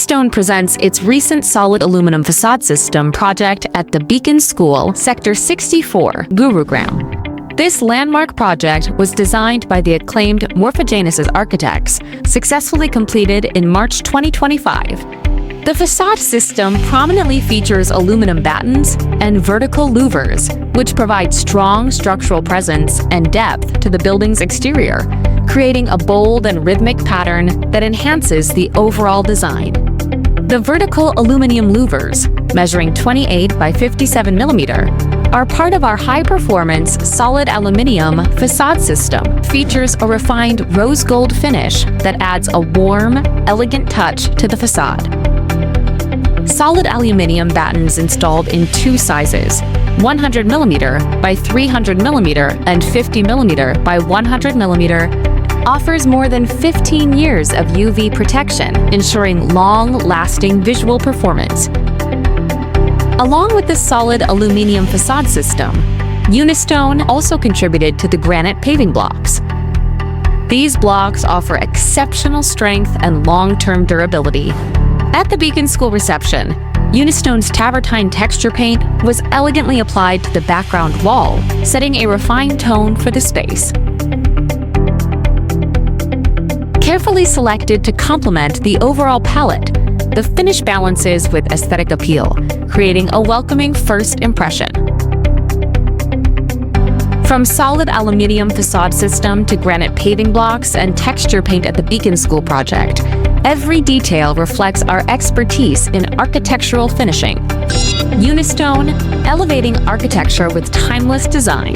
Unistone presents its recent solid aluminum facade system project at the Beacon School, Sector 64, Gurugram. This landmark project was designed by the acclaimed Morphogenesis architects, successfully completed in March 2025. The facade system prominently features aluminum battens and vertical louvers, which provide strong structural presence and depth to the building's exterior, creating a bold and rhythmic pattern that enhances the overall design. The vertical aluminum louvers, measuring 28 by 57 millimeter, are part of our high-performance solid aluminium facade system. Features a refined rose gold finish that adds a warm, elegant touch to the facade. Solid aluminium battens installed in two sizes, 100 millimeter by 300 millimeter and 50 millimeter by 100 millimeter, offers more than 15 years of UV protection, ensuring long-lasting visual performance. Along with the solid aluminum facade system, Unistone also contributed to the granite paving blocks. These blocks offer exceptional strength and long-term durability. At the Beacon School reception, Unistone's travertine texture paint was elegantly applied to the background wall, setting a refined tone for the space. Carefully selected to complement the overall palette, the finish balances with aesthetic appeal, creating a welcoming first impression. From solid aluminium facade system to granite paving blocks and texture paint at the Beacon School project, every detail reflects our expertise in architectural finishing. Unistone, elevating architecture with timeless design.